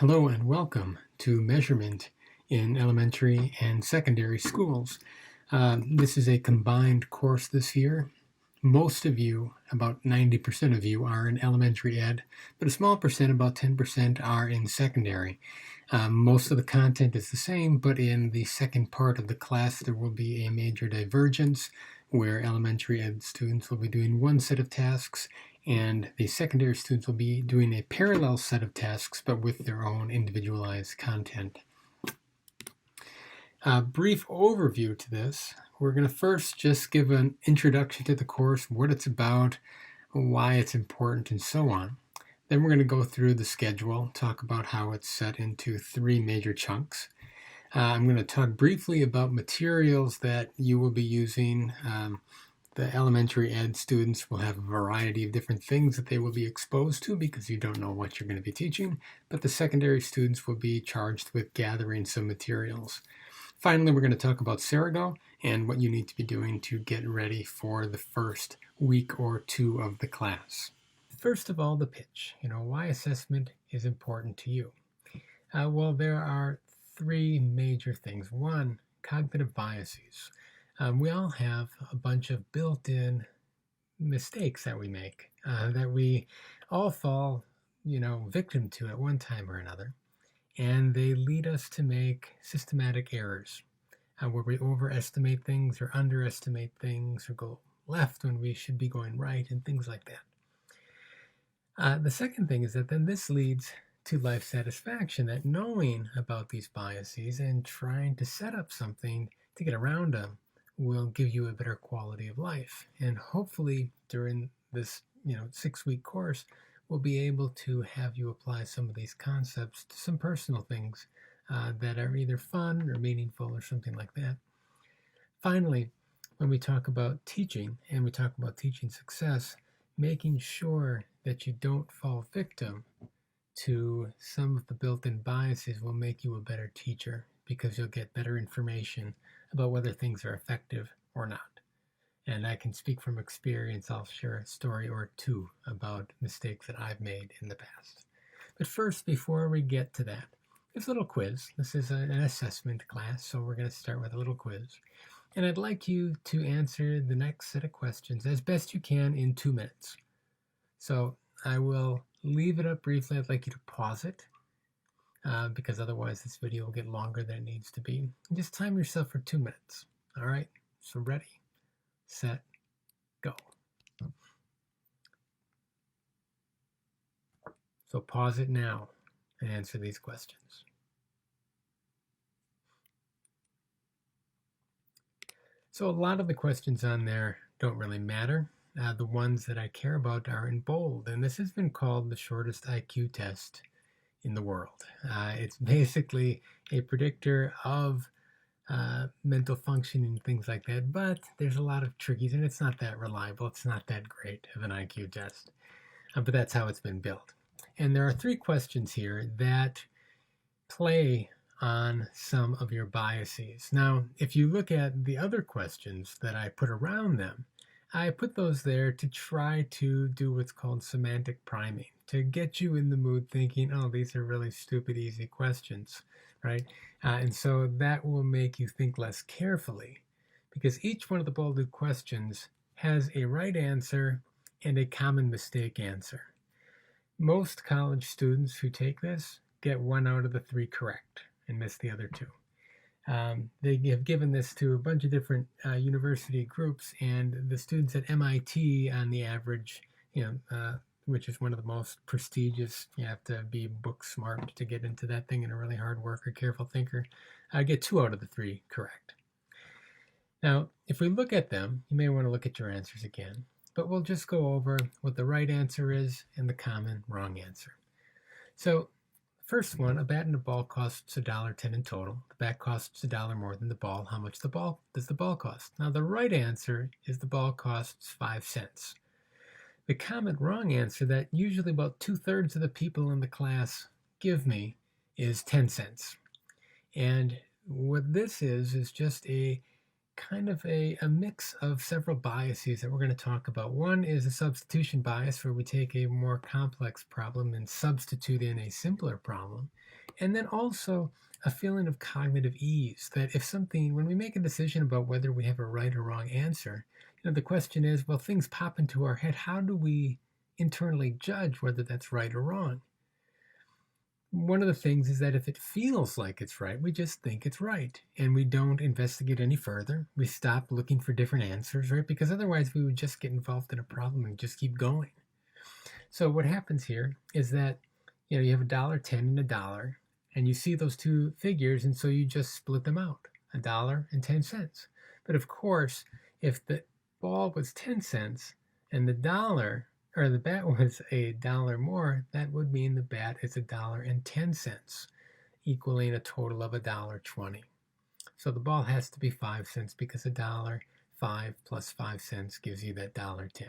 Hello and welcome to Measurement in Elementary and Secondary Schools. This is a combined course this year. Most of you, about 90% of you, are in elementary ed, but a small percent, about 10%, are in secondary. Most of the content is the same, but in the second part of the class there will be a major divergence where elementary ed students will be doing one set of tasks and the secondary students will be doing a parallel set of tasks but with their own individualized content. A brief overview to this. We're going to first just give an introduction to the course, what it's about, why it's important, and so on. Then we're going to go through the schedule, talk about how it's set into three major chunks. I'm going to talk briefly about materials that you will be using. The elementary ed students will have a variety of different things that they will be exposed to because you don't know what you're going to be teaching, but the secondary students will be charged with gathering some materials. Finally, we're going to talk about Cerigo and what you need to be doing to get ready for the first week or two of the class. First of all, the pitch. Why assessment is important to you. Well, there are three major things. One, cognitive biases. We all have a bunch of built-in mistakes that we make, that we all fall, victim to at one time or another. And they lead us to make systematic errors, where we overestimate things or underestimate things or go left when we should be going right and things like that. The second thing is that then this leads to life satisfaction, that knowing about these biases and trying to set up something to get around them will give you a better quality of life. And hopefully during this 6-week course, we'll be able to have you apply some of these concepts to some personal things that are either fun or meaningful or something like that. Finally, when we talk about teaching and we talk about teaching success, making sure that you don't fall victim to some of the built-in biases will make you a better teacher because you'll get better information about whether things are effective or not. And I can speak from experience. I'll share a story or two about mistakes that I've made in the past. But first, before we get to that, there's a little quiz. This is an assessment class, so we're going to start with a little quiz. And I'd like you to answer the next set of questions as best you can in 2 minutes. So I will leave it up briefly. I'd like you to pause it because otherwise this video will get longer than it needs to be. And just time yourself for 2 minutes. All right, so ready, set, go. So pause it now and answer these questions. So a lot of the questions on there don't really matter. The ones that I care about are in bold, and this has been called the shortest IQ test in the world. It's basically a predictor of mental functioning and things like that, but there's a lot of trickies, and it's not that reliable. It's not that great of an IQ test, but that's how it's been built. And there are 3 questions here that play on some of your biases. Now, if you look at the other questions that I put around them, I put those there to try to do what's called semantic priming, to get you in the mood thinking, oh, these are really stupid, easy questions, right? And so that will make you think less carefully because each one of the bolded questions has a right answer and a common mistake answer. Most college students who take this get 1 out of the 3 correct and miss the other 2. They have given this to a bunch of different university groups, and the students at MIT, on the average, which is one of the most prestigious, you have to be book smart to get into that thing and a really hard worker, careful thinker, get 2 out of the 3 correct. Now, if we look at them, you may want to look at your answers again, but we'll just go over what the right answer is and the common wrong answer. So, first one, a bat and a ball costs $1.10 in total. The bat costs $1 more than the ball. How much does the ball cost? Now, the right answer is the ball costs 5 cents. The common wrong answer that usually about 2/3 of the people in the class give me is 10 cents. And what this is just a kind of a mix of several biases that we're going to talk about. One is a substitution bias, where we take a more complex problem and substitute in a simpler problem. And then also a feeling of cognitive ease, that if something, when we make a decision about whether we have a right or wrong answer, the question is, well, things pop into our head. How do we internally judge whether that's right or wrong? One of the things is that if it feels like it's right, we just think it's right, and we don't investigate any further. We stop looking for different answers, right? Because otherwise we would just get involved in a problem and just keep going. So what happens here is that you have $1.10 and $1, and you see those two figures, and so you just split them out, $1.10. But of course, if the ball was 10 cents and the bat was $1 more, that would mean the bat is $1.10, equaling a total of $1.20. So the ball has to be 5 cents, because $1.05 plus 5 cents gives you that $1.10.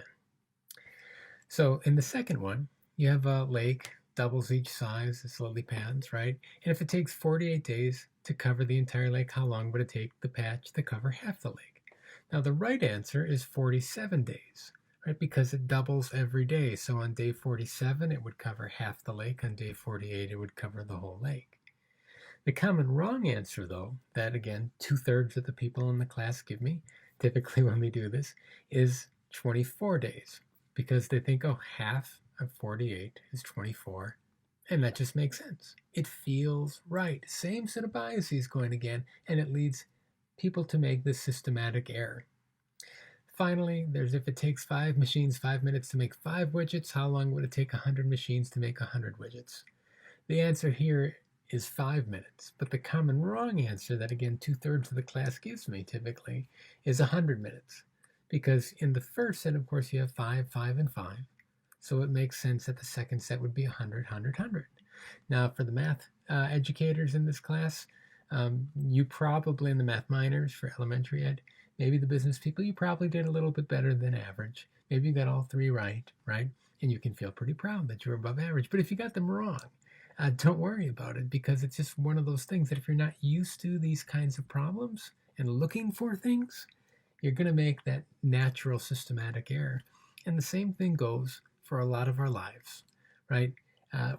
So in the second one, you have a lake, doubles each size, it's lily pads, right? And if it takes 48 days to cover the entire lake, how long would it take the patch to cover half the lake? Now the right answer is 47 days. Right, because it doubles every day. So on day 47, it would cover half the lake. On day 48, it would cover the whole lake. The common wrong answer, though, that again, 2/3 of the people in the class give me, typically when we do this, is 24 days. Because they think, oh, half of 48 is 24. And that just makes sense. It feels right. Same set of biases going again, and it leads people to make this systematic error. Finally, there's if it takes 5 machines 5 minutes to make 5 widgets, how long would it take 100 machines to make 100 widgets? The answer here is 5 minutes, but the common wrong answer that, again, 2/3 of the class gives me typically is 100 minutes. Because in the first set, of course, you have 5, 5, and 5. So it makes sense that the second set would be 100, 100, 100. Now, for the math educators in this class, you probably, in the math minors for elementary ed, maybe the business people, you probably did a little bit better than average. Maybe you got all 3 right? And you can feel pretty proud that you're above average. But if you got them wrong, don't worry about it, because it's just one of those things that if you're not used to these kinds of problems and looking for things, you're going to make that natural systematic error. And the same thing goes for a lot of our lives, right?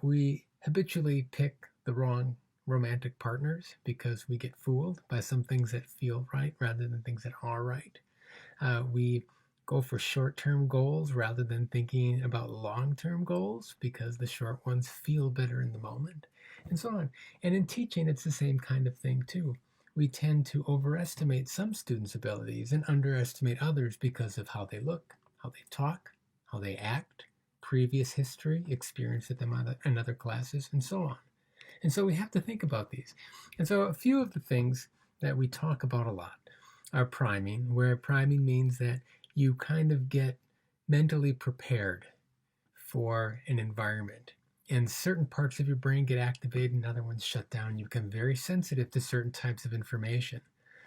We habitually pick the wrong romantic partners because we get fooled by some things that feel right rather than things that are right. We go for short-term goals rather than thinking about long-term goals because the short ones feel better in the moment, and so on. And in teaching, it's the same kind of thing too. We tend to overestimate some students' abilities and underestimate others because of how they look, how they talk, how they act, previous history, experience with them in other classes, and so on. And so we have to think about these. And so a few of the things that we talk about a lot are priming, where priming means that you kind of get mentally prepared for an environment. And certain parts of your brain get activated and other ones shut down. You become very sensitive to certain types of information.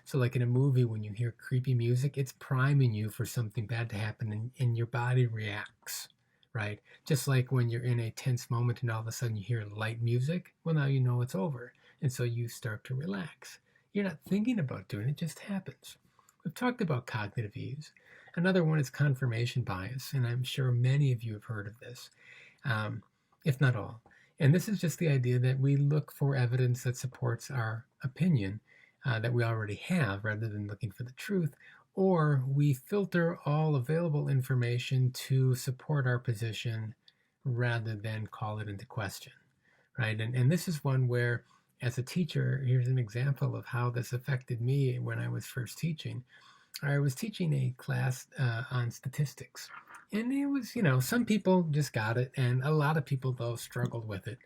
So like in a movie, when you hear creepy music, it's priming you for something bad to happen, and your body reacts. Right? Just like when you're in a tense moment and all of a sudden you hear light music, well, now you know it's over. And so you start to relax. You're not thinking about doing it, it just happens. We've talked about cognitive ease. Another one is confirmation bias, and I'm sure many of you have heard of this, if not all. And this is just the idea that we look for evidence that supports our opinion that we already have rather than looking for the truth, or we filter all available information to support our position rather than call it into question, right? And this is one where, as a teacher, here's an example of how this affected me when I was first teaching. I was teaching a class on statistics, and it was, some people just got it, and a lot of people, though, struggled with it.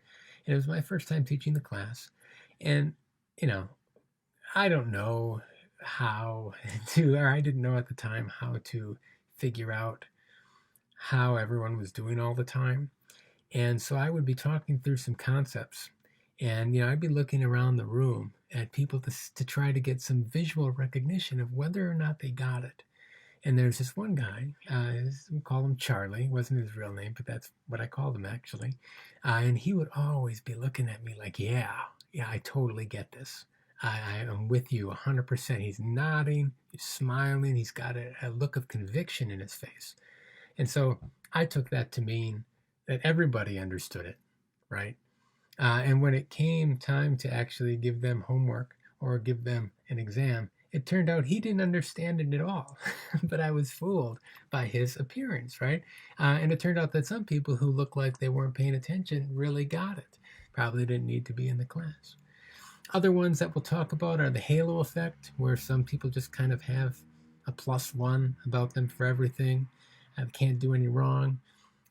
And it was my first time teaching the class, and, I don't know how to, or I didn't know at the time how to figure out how everyone was doing all the time. And so I would be talking through some concepts, and I'd be looking around the room at people to try to get some visual recognition of whether or not they got it. And there's this one guy, we call him Charlie. It wasn't his real name, but that's what I called him actually. And he would always be looking at me like, yeah, I totally get this. I am with you 100%. He's nodding, he's smiling, he's got a look of conviction in his face. And so I took that to mean that everybody understood it, right? And when it came time to actually give them homework or give them an exam, it turned out he didn't understand it at all. But I was fooled by his appearance, right? And it turned out that some people who looked like they weren't paying attention really got it. Probably didn't need to be in the class. Other ones that we'll talk about are the halo effect, where some people just kind of have a +1 about them for everything. Can't do any wrong.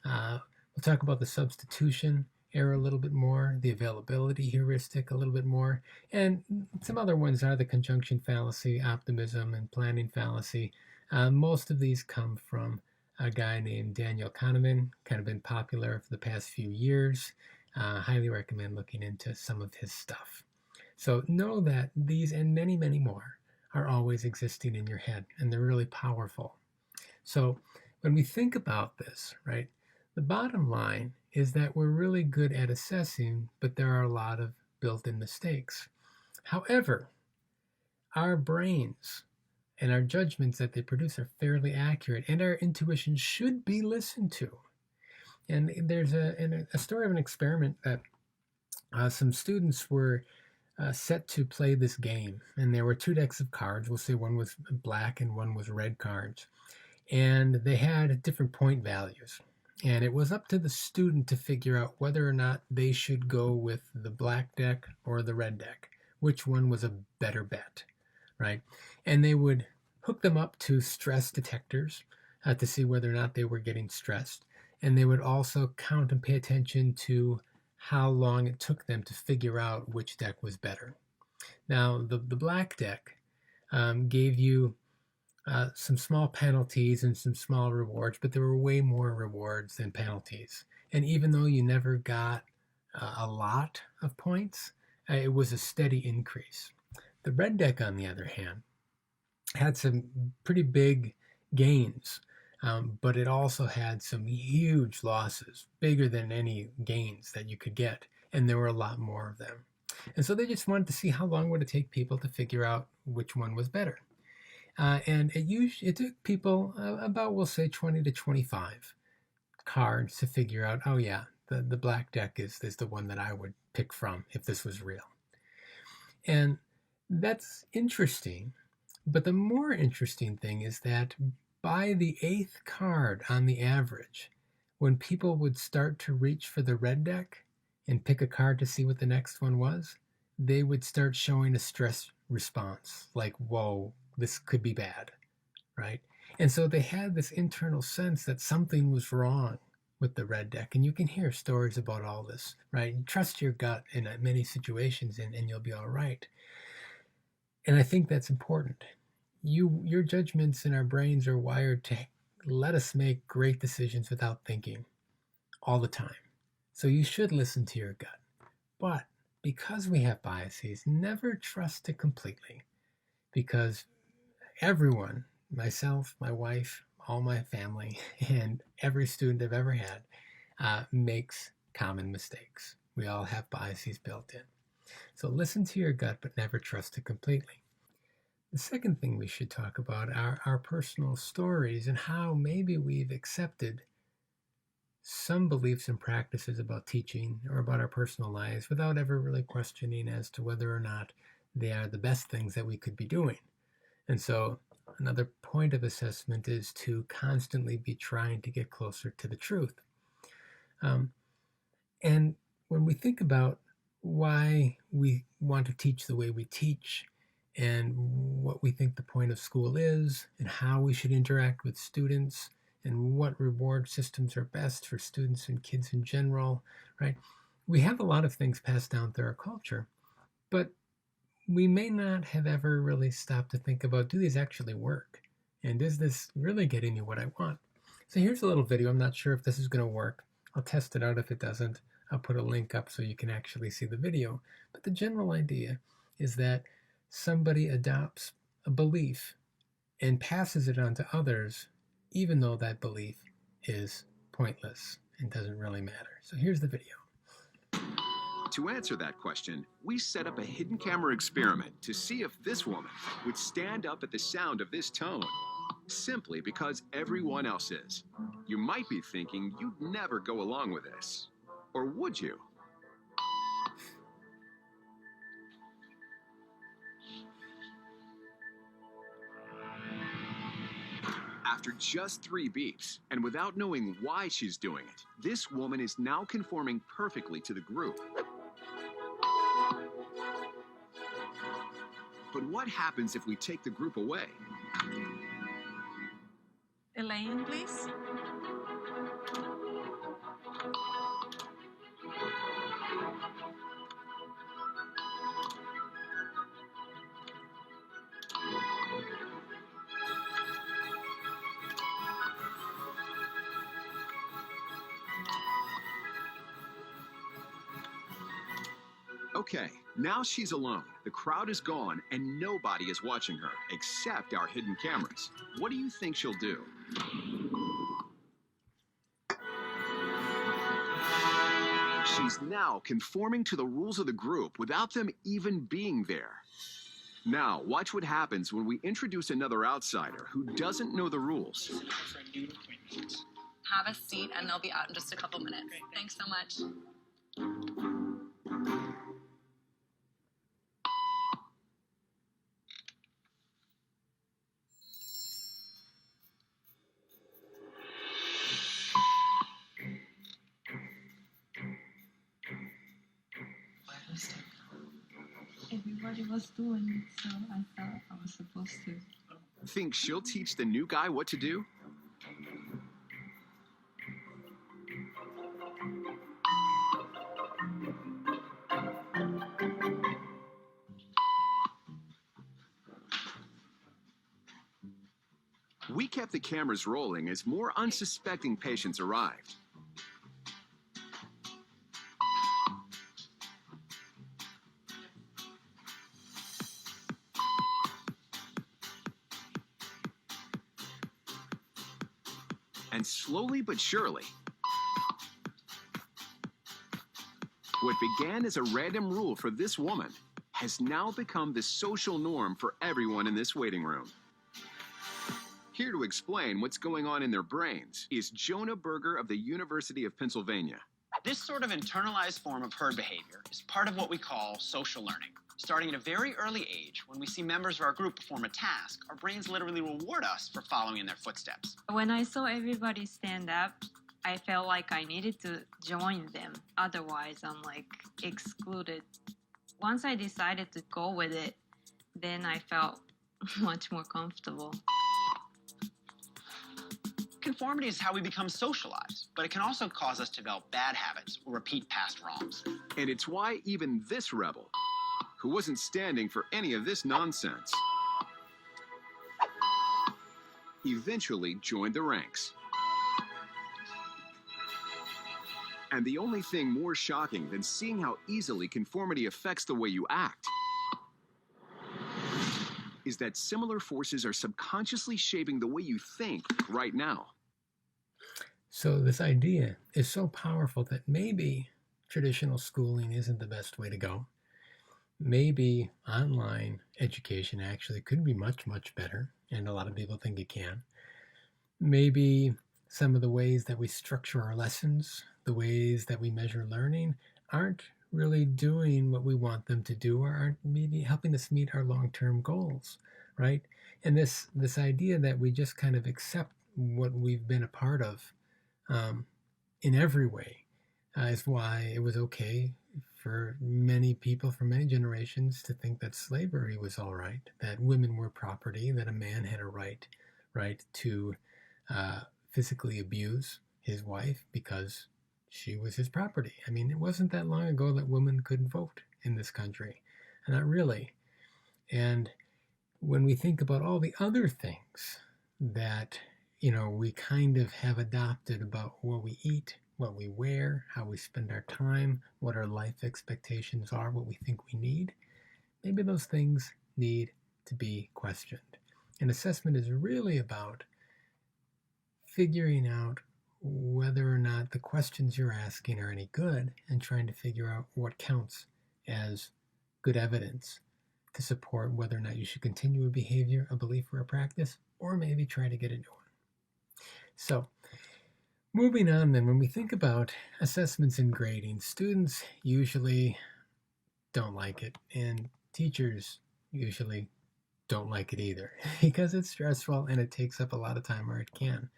We'll talk about the substitution error a little bit more, the availability heuristic a little bit more, and some other ones are the conjunction fallacy, optimism, and planning fallacy. Most of these come from a guy named Daniel Kahneman, kind of been popular for the past few years. Highly recommend looking into some of his stuff. So know that these and many, many more are always existing in your head, and they're really powerful. So when we think about this, right, the bottom line is that we're really good at assessing, but there are a lot of built-in mistakes. However, our brains and our judgments that they produce are fairly accurate, and our intuition should be listened to. And there's a story of an experiment that some students were set to play this game, and there were 2 decks of cards. We'll say one was black and one was red cards, and they had different point values. And it was up to the student to figure out whether or not they should go with the black deck or the red deck, which one was a better bet, right? And they would hook them up to stress detectors to see whether or not they were getting stressed. And they would also count and pay attention to how long it took them to figure out which deck was better. Now, the black deck gave you some small penalties and some small rewards, but there were way more rewards than penalties. And even though you never got a lot of points, it was a steady increase. The red deck, on the other hand, had some pretty big gains, but it also had some huge losses, bigger than any gains that you could get, and there were a lot more of them. And so they just wanted to see how long would it take people to figure out which one was better. And it took people about, we'll say, 20 to 25 cards to figure out, oh yeah, the black deck is the one that I would pick from if this was real. And that's interesting, but the more interesting thing is that by the 8th card on the average, when people would start to reach for the red deck and pick a card to see what the next one was, they would start showing a stress response, like, whoa, this could be bad, right? And so they had this internal sense that something was wrong with the red deck. And you can hear stories about all this, right? Trust your gut in many situations and you'll be all right. And I think that's important. Your judgments in our brains are wired to let us make great decisions without thinking all the time. So you should listen to your gut. But because we have biases, never trust it completely, because everyone, myself, my wife, all my family, and every student I've ever had makes common mistakes. We all have biases built in. So listen to your gut, but never trust it completely. The second thing we should talk about are our personal stories and how maybe we've accepted some beliefs and practices about teaching or about our personal lives without ever really questioning as to whether or not they are the best things that we could be doing. And so another point of assessment is to constantly be trying to get closer to the truth. And when we think about why we want to teach the way we teach and what we think the point of school is and how we should interact with students and what reward systems are best for students and kids in general, right? We have a lot of things passed down through our culture, but we may not have ever really stopped to think about, do these actually work? And is this really getting me what I want? So here's a little video. I'm not sure if this is going to work. I'll test it out. If it doesn't, I'll put a link up so you can actually see the video. But the general idea is that somebody adopts a belief and passes it on to others, even though that belief is pointless and doesn't really matter. So here's the video. To answer that question, we set up a hidden camera experiment to see if this woman would stand up at the sound of this tone, simply because everyone else is. You might be thinking you'd never go along with this. Or would you? After just 3 beeps, and without knowing why she's doing it, this woman is now conforming perfectly to the group. But what happens if we take the group away? Elaine, please. Okay, now she's alone. The crowd is gone and nobody is watching her except our hidden cameras. What do you think she'll do? She's now conforming to the rules of the group without them even being there. Now, watch what happens when we introduce another outsider who doesn't know the rules. Have a seat, and they'll be out in just a couple minutes. Thanks so much. Everybody was doing it, so I thought I was supposed to. Think she'll teach the new guy what to do? We kept the cameras rolling as more unsuspecting patients arrived. And slowly but surely, what began as a random rule for this woman has now become the social norm for everyone in this waiting room. Here to explain what's going on in their brains is Jonah Berger of the University of Pennsylvania. This sort of internalized form of herd behavior is part of what we call social learning. Starting at a very early age, when we see members of our group perform a task, our brains literally reward us for following in their footsteps. When I saw everybody stand up, I felt like I needed to join them. Otherwise, I'm like excluded. Once I decided to go with it, then I felt much more comfortable. Conformity is how we become socialized, but it can also cause us to develop bad habits or repeat past wrongs. And it's why even this rebel, who wasn't standing for any of this nonsense, eventually joined the ranks. And the only thing more shocking than seeing how easily conformity affects the way you act is that similar forces are subconsciously shaping the way you think right now. So this idea is so powerful that maybe traditional schooling isn't the best way to go. Maybe online education actually could be much, much better, and a lot of people think it can. Maybe some of the ways that we structure our lessons, the ways that we measure learning, aren't really doing what we want them to do, or aren't maybe helping us meet our long-term goals, right? And this idea that we just kind of accept what we've been a part of in every way is why it was okay for many people, for many generations, to think that slavery was all right, that women were property, that a man had a right to physically abuse his wife because she was his property. I mean, it wasn't that long ago that women couldn't vote in this country. Not really. And when we think about all the other things that, we kind of have adopted about what we eat, what we wear, how we spend our time, what our life expectations are, what we think we need, maybe those things need to be questioned. An assessment is really about figuring out whether or not the questions you're asking are any good and trying to figure out what counts as good evidence to support whether or not you should continue a behavior, a belief, or a practice, or maybe try to get a new one. So, moving on then, when we think about assessments and grading, students usually don't like it, and teachers usually don't like it either because it's stressful and it takes up a lot of time, or it can.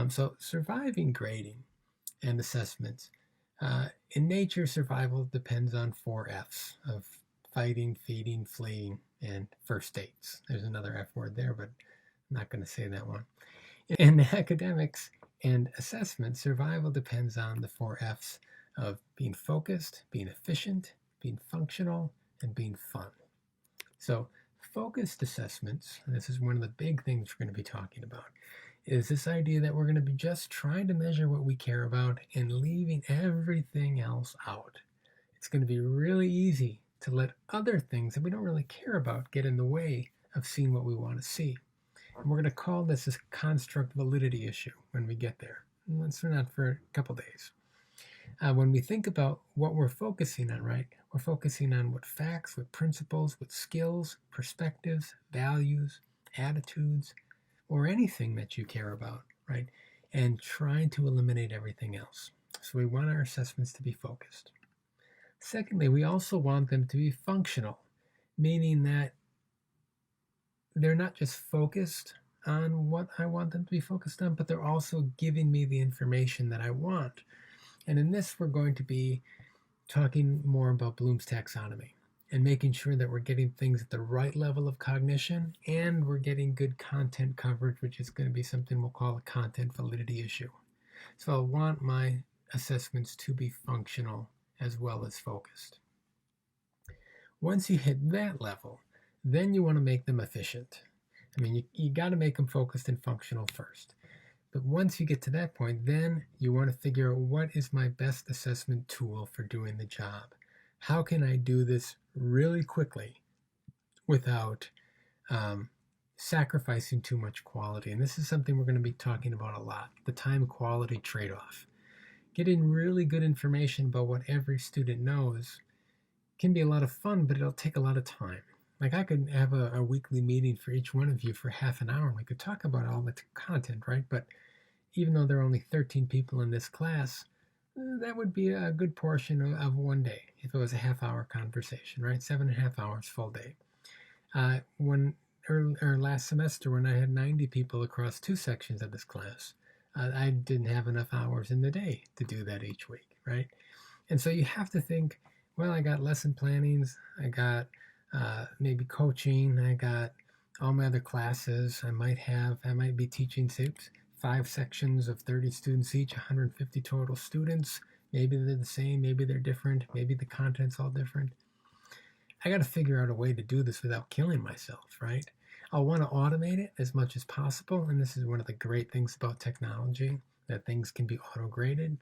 So surviving grading and assessments. In nature, survival depends on 4 F's of fighting, feeding, fleeing, and first dates. There's another F word there, but I'm not going to say that one. In academics and assessment, survival depends on the 4 F's of being focused, being efficient, being functional, and being fun. So focused assessments, and this is one of the big things we're going to be talking about, is this idea that we're going to be just trying to measure what we care about and leaving everything else out. It's going to be really easy to let other things that we don't really care about get in the way of seeing what we want to see. And we're going to call this a construct validity issue when we get there. And that's not for a couple days. When we think about what we're focusing on, right, we're focusing on what facts, what principles, what skills, perspectives, values, attitudes, or anything that you care about, right, and trying to eliminate everything else. So we want our assessments to be focused. Secondly, we also want them to be functional, meaning that they're not just focused on what I want them to be focused on, but they're also giving me the information that I want. And in this, we're going to be talking more about Bloom's taxonomy and making sure that we're getting things at the right level of cognition and we're getting good content coverage, which is going to be something we'll call a content validity issue. So I want my assessments to be functional as well as focused. Once you hit that level, then you want to make them efficient. I mean, you got to make them focused and functional first. But once you get to that point, then you want to figure out what is my best assessment tool for doing the job. How can I do this really quickly without sacrificing too much quality? And this is something we're going to be talking about a lot, the time-quality trade-off. Getting really good information about what every student knows can be a lot of fun, but it'll take a lot of time. Like I could have a weekly meeting for each one of you for half an hour and we could talk about all the content, right? But even though there are only 13 people in this class, that would be a good portion of one day if it was a half-hour conversation, right? 7.5 hours full day. Last semester when I had 90 people across 2 sections of this class, I didn't have enough hours in the day to do that each week, right? And so you have to think, well, I got lesson plannings, I got maybe coaching, I got all my other classes. I might be teaching 5 sections of 30 students each, 150 total students. Maybe they're the same, maybe they're different, maybe the content's all different. I got to figure out a way to do this without killing myself, right? I'll want to automate it as much as possible, and this is one of the great things about technology, that things can be auto-graded,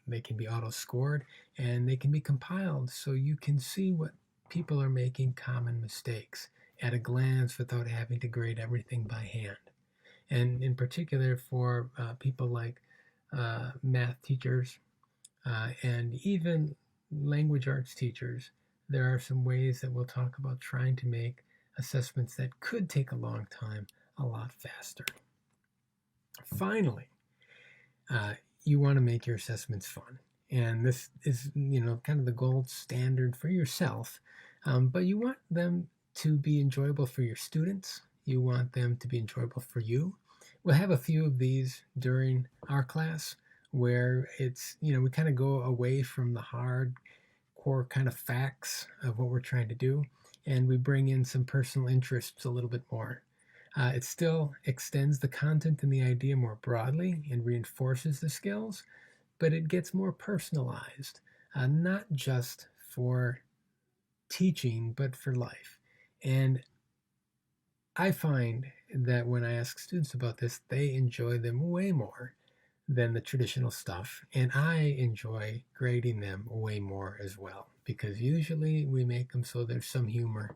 they can be auto-scored, and they can be compiled so you can see what people are making common mistakes at a glance without having to grade everything by hand. And in particular for people like math teachers and even language arts teachers, there are some ways that we'll talk about trying to make assessments that could take a long time a lot faster. Finally, you want to make your assessments fun. And this is, kind of the gold standard for yourself. But you want them to be enjoyable for your students. You want them to be enjoyable for you. We'll have a few of these during our class where it's, we kind of go away from the hard core kind of facts of what we're trying to do, and we bring in some personal interests a little bit more. It still extends the content and the idea more broadly and reinforces the skills, but it gets more personalized, not just for teaching, but for life. And I find that when I ask students about this, they enjoy them way more than the traditional stuff. And I enjoy grading them way more as well, because usually we make them so there's some humor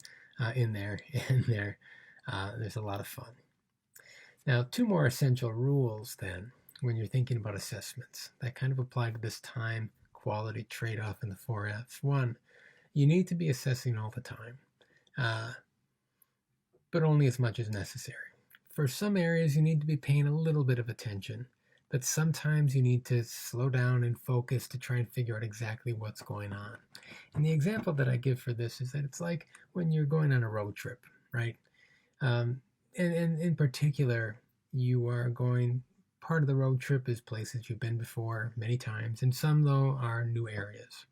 in there, and there's a lot of fun. Now, 2 more essential rules then when you're thinking about assessments that kind of apply to this time quality trade-off in the 4Fs. One, you need to be assessing all the time, but only as much as necessary. For some areas, you need to be paying a little bit of attention, but sometimes you need to slow down and focus to try and figure out exactly what's going on. And the example that I give for this is that it's like when you're going on a road trip, right? And in particular, you are going, part of the road trip is places you've been before many times, and some, though, are new areas.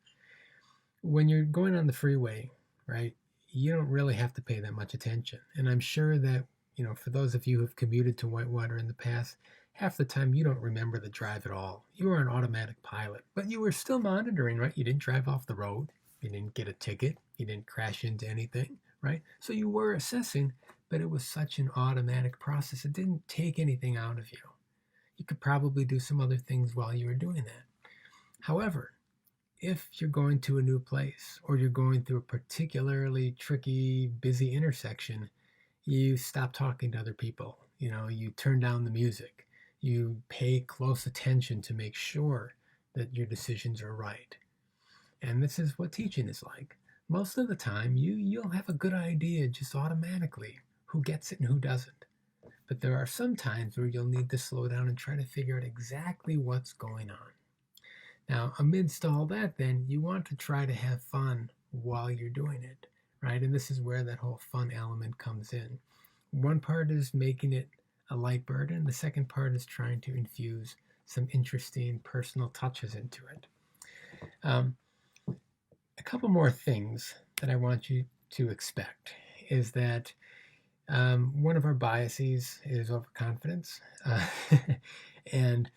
When you're going on the freeway, right, you don't really have to pay that much attention. And I'm sure that, for those of you who have commuted to Whitewater in the past, half the time you don't remember the drive at all. You were an automatic pilot, but you were still monitoring, right? You didn't drive off the road. You didn't get a ticket. You didn't crash into anything, right? So you were assessing, but it was such an automatic process. It didn't take anything out of you. You could probably do some other things while you were doing that. However, if you're going to a new place or you're going through a particularly tricky, busy intersection, you stop talking to other people. You turn down the music. You pay close attention to make sure that your decisions are right. And this is what teaching is like. Most of the time, you'll have a good idea just automatically who gets it and who doesn't. But there are some times where you'll need to slow down and try to figure out exactly what's going on. Now, amidst all that, then, you want to try to have fun while you're doing it, right? And this is where that whole fun element comes in. One part is making it a light burden. The second part is trying to infuse some interesting personal touches into it. A couple more things that I want you to expect is that one of our biases is overconfidence. And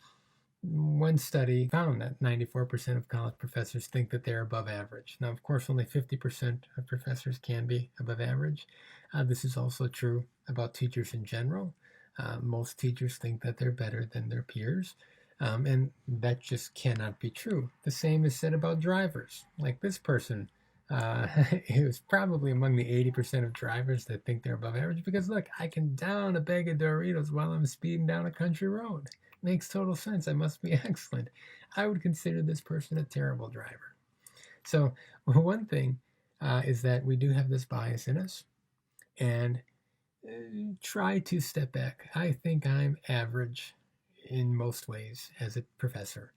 one study found that 94% of college professors think that they're above average. Now, of course, only 50% of professors can be above average. This is also true about teachers in general. Most teachers think that they're better than their peers, and that just cannot be true. The same is said about drivers. Like this person, it was probably among the 80% of drivers that think they're above average because, look, I can down a bag of Doritos while I'm speeding down a country road. Makes total sense. I must be excellent. I would consider this person a terrible driver. So one thing is that we do have this bias in us, and try to step back. I think I'm average in most ways as a professor.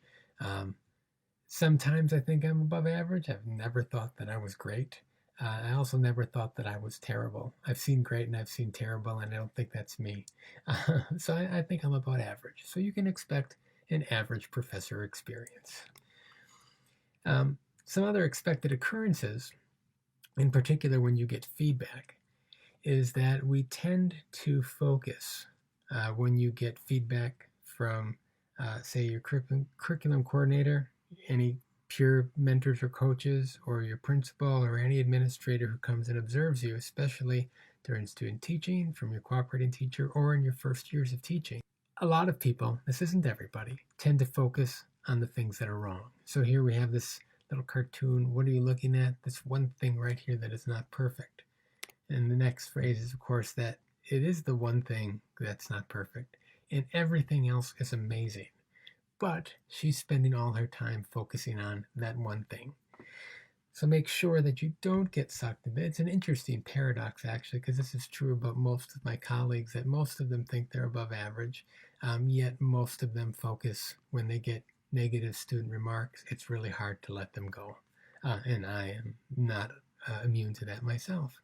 Sometimes I think I'm above average. I've never thought that I was great. I also never thought that I was terrible. I've seen great and I've seen terrible, and I don't think that's me. So I think I'm about average. So you can expect an average professor experience. Some other expected occurrences, in particular when you get feedback, is that we tend to focus when you get feedback from, say, your curriculum coordinator, any peer mentors or coaches, or your principal, or any administrator who comes and observes you, especially during student teaching, from your cooperating teacher, or in your first years of teaching. A lot of people, this isn't everybody, tend to focus on the things that are wrong. So here we have this little cartoon. What are you looking at? This one thing right here that is not perfect. And the next phrase is, of course, that it is the one thing that's not perfect, and everything else is amazing. But she's spending all her time focusing on that one thing. So make sure that you don't get sucked into it. It's an interesting paradox, actually, because this is true about most of my colleagues, that most of them think they're above average, yet most of them focus when they get negative student remarks. It's really hard to let them go. And I am not immune to that myself.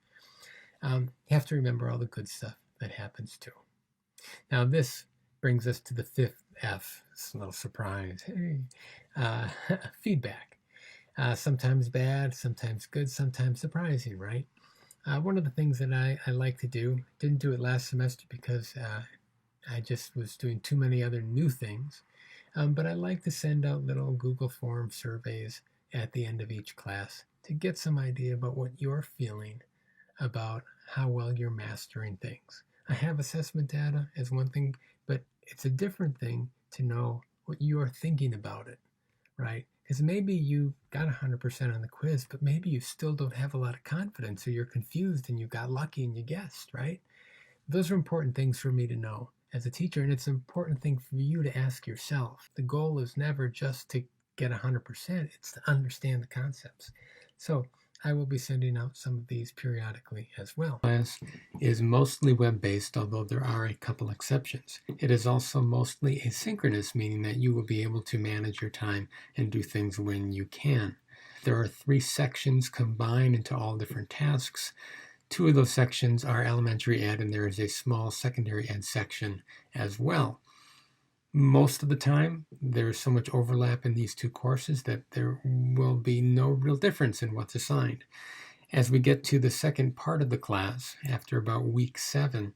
You have to remember all the good stuff that happens too. Now this brings us to the fifth F. It's a little surprise. Hey. Feedback. Sometimes bad, sometimes good, sometimes surprising, right? One of the things that I like to do, didn't do it last semester because I just was doing too many other new things, but I like to send out little Google form surveys at the end of each class to get some idea about what you're feeling about how well you're mastering things. I have assessment data as one thing, but it's a different thing to know what you're thinking about it, right? Because maybe you got 100% on the quiz, but maybe you still don't have a lot of confidence, or you're confused and you got lucky and you guessed, right? Those are important things for me to know. as a teacher, and it's an important thing for you to ask yourself. The goal is never just to get 100%, it's to understand the concepts. So I will be sending out some of these periodically as well. Class is mostly web-based, although there are a couple exceptions. It is also mostly asynchronous, meaning that you will be able to manage your time and do things when you can. There are 3 sections combined into all different tasks. 2 of those sections are elementary ed, and there is a small secondary ed section as well. Most of the time, there's so much overlap in these 2 courses that there will be no real difference in what's assigned. As we get to the second part of the class, after about week 7,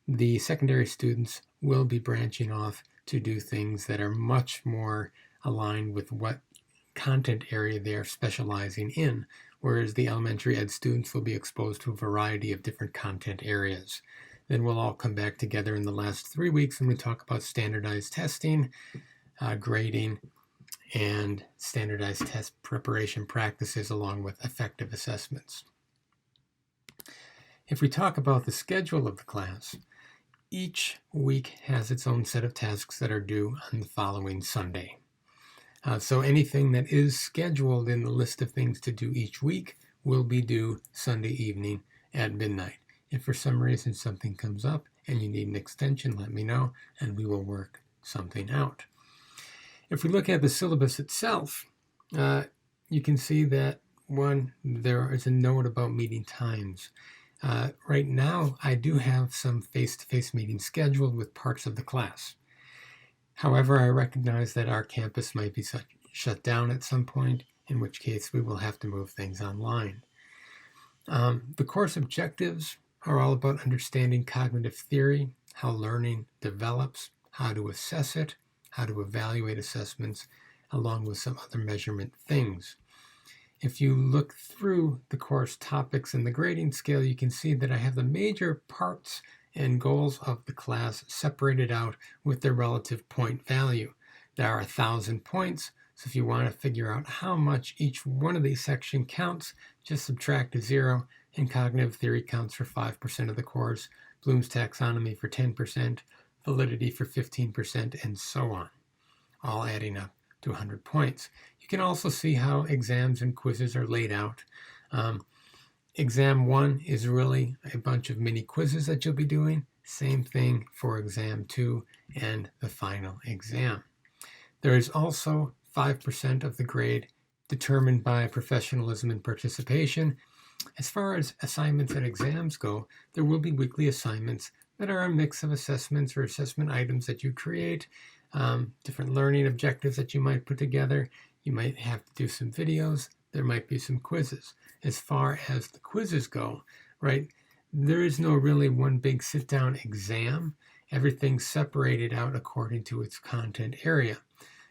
the secondary students will be branching off to do things that are much more aligned with what content area they are specializing in, whereas the elementary ed students will be exposed to a variety of different content areas. Then we'll all come back together in the last 3 weeks when we talk about standardized testing, grading, and standardized test preparation practices along with effective assessments. If we talk about the schedule of the class, each week has its own set of tasks that are due on the following Sunday. So anything that is scheduled in the list of things to do each week will be due Sunday evening at midnight. If for some reason something comes up and you need an extension, let me know and we will work something out. If we look at the syllabus itself, you can see that there is a note about meeting times. Right now, I do have some face-to-face meetings scheduled with parts of the class. However, I recognize that our campus might be shut down at some point, in which case we will have to move things online. The course objectives are all about understanding cognitive theory, how learning develops, how to assess it, how to evaluate assessments, along with some other measurement things. If you look through the course topics in the grading scale, you can see that I have the major parts and goals of the class separated out with their relative point value. There are 1,000 points, so if you want to figure out how much each one of these sections counts, just subtract a 0, and cognitive theory counts for 5% of the course, Bloom's taxonomy for 10%, validity for 15%, and so on, all adding up to 100 points. You can also see how exams and quizzes are laid out. Exam 1 is really a bunch of mini quizzes that you'll be doing. Same thing for exam 2 and the final exam. There is also 5% of the grade determined by professionalism and participation. As far as assignments and exams go, there will be weekly assignments that are a mix of assessments or assessment items that you create, different learning objectives that you might put together. You might have to do some videos. There might be some quizzes. As far as the quizzes go, right, there is no really one big sit-down exam. Everything's separated out according to its content area.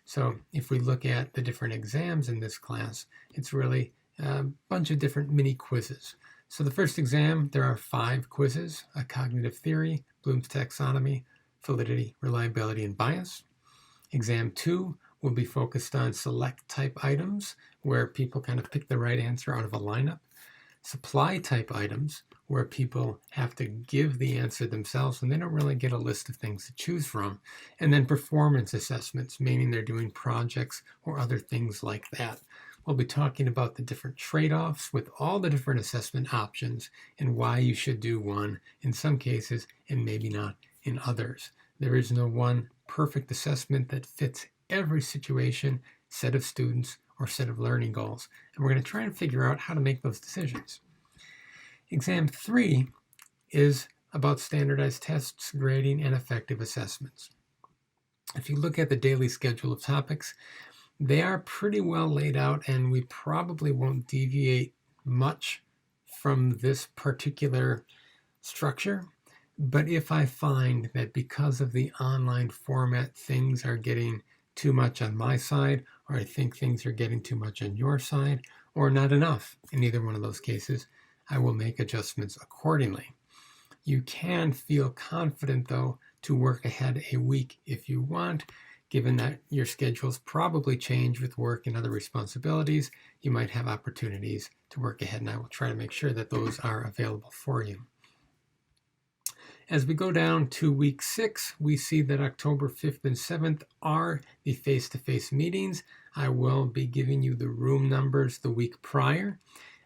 So if we look at the different exams in this class, it's really a bunch of different mini quizzes. So the first exam, there are 5 quizzes: a cognitive theory, Bloom's taxonomy, validity, reliability, and bias. Exam 2 will be focused on select type items, where people kind of pick the right answer out of a lineup. Supply type items, where people have to give the answer themselves and they don't really get a list of things to choose from. And then performance assessments, meaning they're doing projects or other things like that. We'll be talking about the different trade-offs with all the different assessment options and why you should do one in some cases and maybe not in others. There is no one perfect assessment that fits every situation, set of students, or set of learning goals. And we're going to try and figure out how to make those decisions. Exam 3 is about standardized tests, grading, and effective assessments. If you look at the daily schedule of topics, they are pretty well laid out, and we probably won't deviate much from this particular structure. But if I find that because of the online format, things are getting too much on my side, or I think things are getting too much on your side, or not enough in either one of those cases, I will make adjustments accordingly. You can feel confident, though, to work ahead a week if you want, given that your schedules probably change with work and other responsibilities. You might have opportunities to work ahead, and I will try to make sure that those are available for you. As we go down to week 6, we see that October 5th and 7th are the face-to-face meetings. I will be giving you the room numbers the week prior.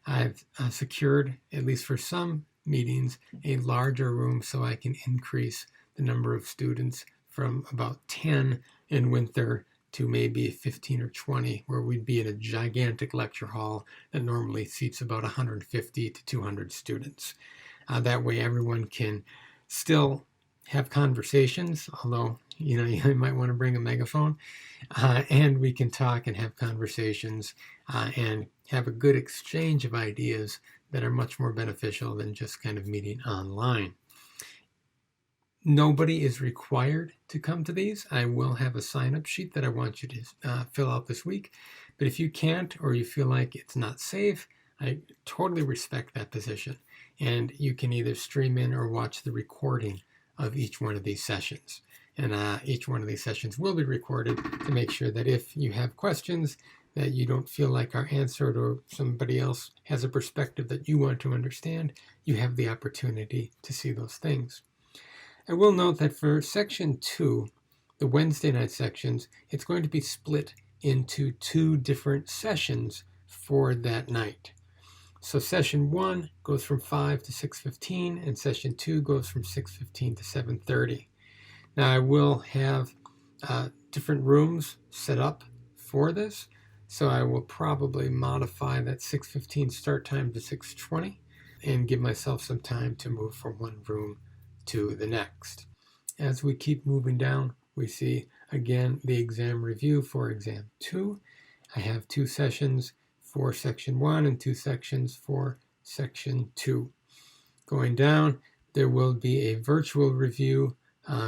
I've secured, at least for some meetings, a larger room so I can increase the number of students from about 10 in winter to maybe 15 or 20, where we'd be in a gigantic lecture hall that normally seats about 150 to 200 students. That way everyone can still have conversations, although you might want to bring a megaphone, and we can talk and have conversations and have a good exchange of ideas that are much more beneficial than just kind of meeting online. Nobody is required to come to these. I will have a sign-up sheet that I want you to fill out this week, but if you can't or you feel like it's not safe, I totally respect that position. And you can either stream in or watch the recording of each one of these sessions. And each one of these sessions will be recorded to make sure that if you have questions that you don't feel like are answered or somebody else has a perspective that you want to understand, you have the opportunity to see those things. I will note that for section 2, the Wednesday night sections, it's going to be split into 2 different sessions for that night. So session 1 goes from 5 to 6:15, and session 2 goes from 6:15 to 7:30. Now I will have different rooms set up for this, so I will probably modify that 6:15 start time to 6:20 and give myself some time to move from one room to the next. As we keep moving down, we see again the exam review for exam 2. I have 2 sessions for section 1 and 2 sections for section 2. Going down, there will be a virtual review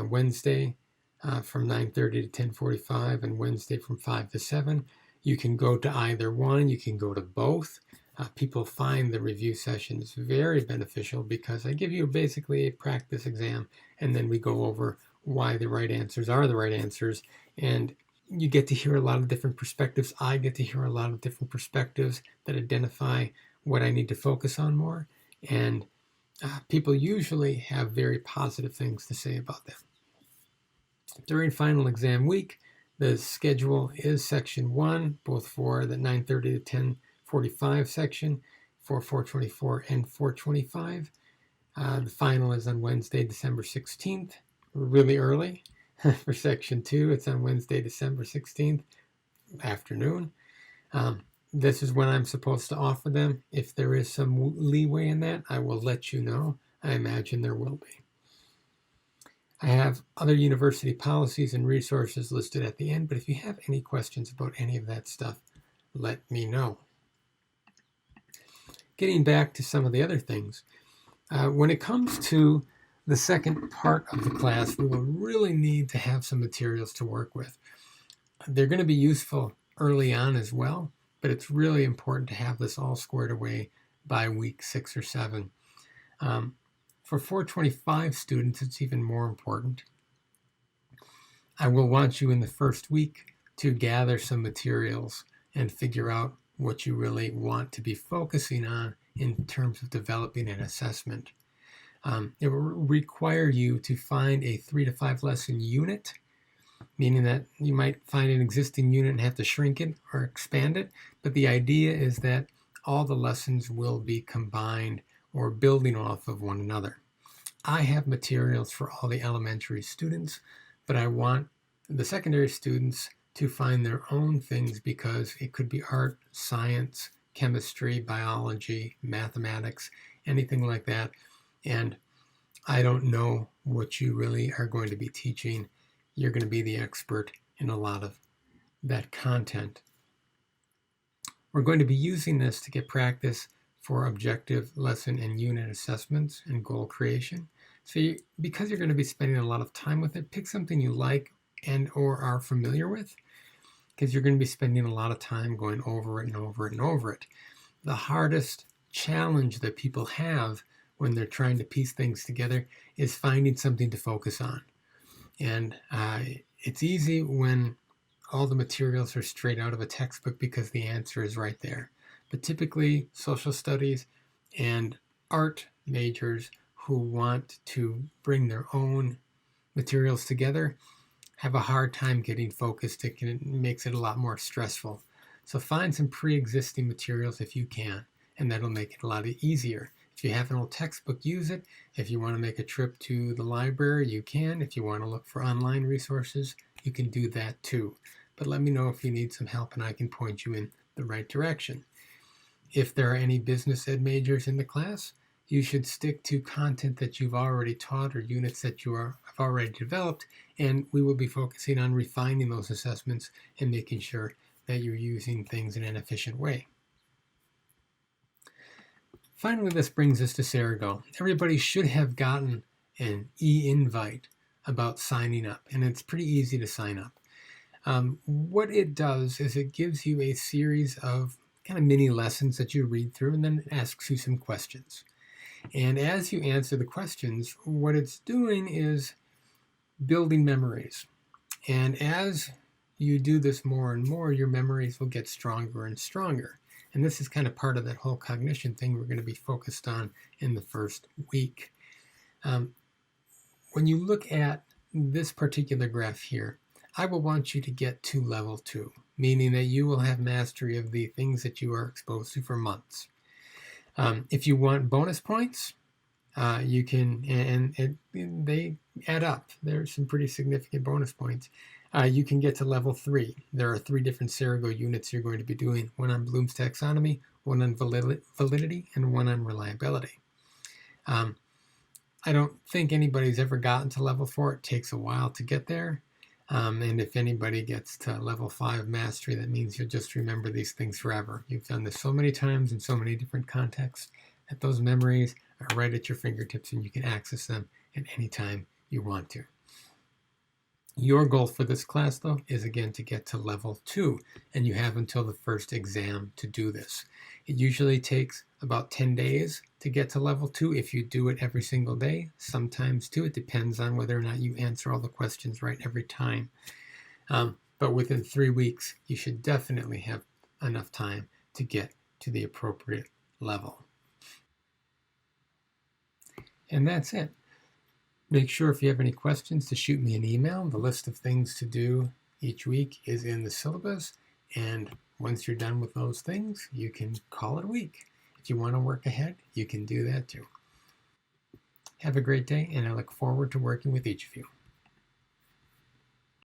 Wednesday from 9:30 to 10:45 and Wednesday from 5 to 7. You can go to either one, you can go to both. People find the review sessions very beneficial because I give you basically a practice exam and then we go over why the right answers are the right answers, and you get to hear a lot of different perspectives. I get to hear a lot of different perspectives that identify what I need to focus on more, and people usually have very positive things to say about them. During final exam week, the schedule is section 1, both for the 9:30 to 10:45 section for 424 and 425. The final is on Wednesday, December 16th, really early. For section 2, it's on Wednesday, December 16th, afternoon. This is when I'm supposed to offer them. If there is some leeway in that, I will let you know. I imagine there will be. I have other university policies and resources listed at the end, but if you have any questions about any of that stuff, let me know. Getting back to some of the other things, when it comes to the second part of the class, we will really need to have some materials to work with. They're going to be useful early on as well, but it's really important to have this all squared away by week 6 or 7. For 425 students, it's even more important. I will want you in the first week to gather some materials and figure out what you really want to be focusing on in terms of developing an assessment. It will require you to find a 3 to 5 lesson unit, meaning that you might find an existing unit and have to shrink it or expand it, but the idea is that all the lessons will be combined or building off of one another. I have materials for all the elementary students, but I want the secondary students to find their own things because it could be art, science, chemistry, biology, mathematics, anything like that. And I don't know what you really are going to be teaching. You're going to be the expert in a lot of that content. We're going to be using this to get practice for objective lesson and unit assessments and goal creation. So because you're going to be spending a lot of time with it, pick something you like and or are familiar with, because you're going to be spending a lot of time going over it and over it and over it. The hardest challenge that people have when they're trying to piece things together is finding something to focus on. And it's easy when all the materials are straight out of a textbook because the answer is right there. But typically social studies and art majors who want to bring their own materials together have a hard time getting focused. It makes it a lot more stressful. So find some pre-existing materials if you can, and that'll make it a lot easier. If you have an old textbook, use it. If you want to make a trip to the library, you can. If you want to look for online resources, you can do that too. But let me know if you need some help and I can point you in the right direction. If there are any business ed majors in the class, you should stick to content that you've already taught or units that you have already developed, and we will be focusing on refining those assessments and making sure that you're using things in an efficient way. Finally, this brings us to Serigo. Everybody should have gotten an e-invite about signing up, and it's pretty easy to sign up. What it does is it gives you a series of kind of mini lessons that you read through, and then it asks you some questions. And as you answer the questions, what it's doing is building memories. And as you do this more and more, your memories will get stronger and stronger. And this is kind of part of that whole cognition thing we're going to be focused on in the first week. When you look at this particular graph here, I will want you to get to level 2, meaning that you will have mastery of the things that you are exposed to for months. If you want bonus points, you can, and they add up. There's some pretty significant bonus points. You can get to level 3. There are 3 different Serigo units you're going to be doing, one on Bloom's taxonomy, one on validity, and one on reliability. I don't think anybody's ever gotten to level 4. It takes a while to get there. And if anybody gets to level 5 mastery, that means you'll just remember these things forever. You've done this so many times in so many different contexts that those memories are right at your fingertips and you can access them at any time you want to. Your goal for this class, though, is again to get to level 2, and you have until the first exam to do this. It usually takes about 10 days to get to level 2 if you do it every single day. Sometimes, too, it depends on whether or not you answer all the questions right every time. But within 3 weeks, you should definitely have enough time to get to the appropriate level. And that's it. Make sure if you have any questions to shoot me an email. The list of things to do each week is in the syllabus, and once you're done with those things, you can call it a week. If you want to work ahead, you can do that too. Have a great day, and I look forward to working with each of you.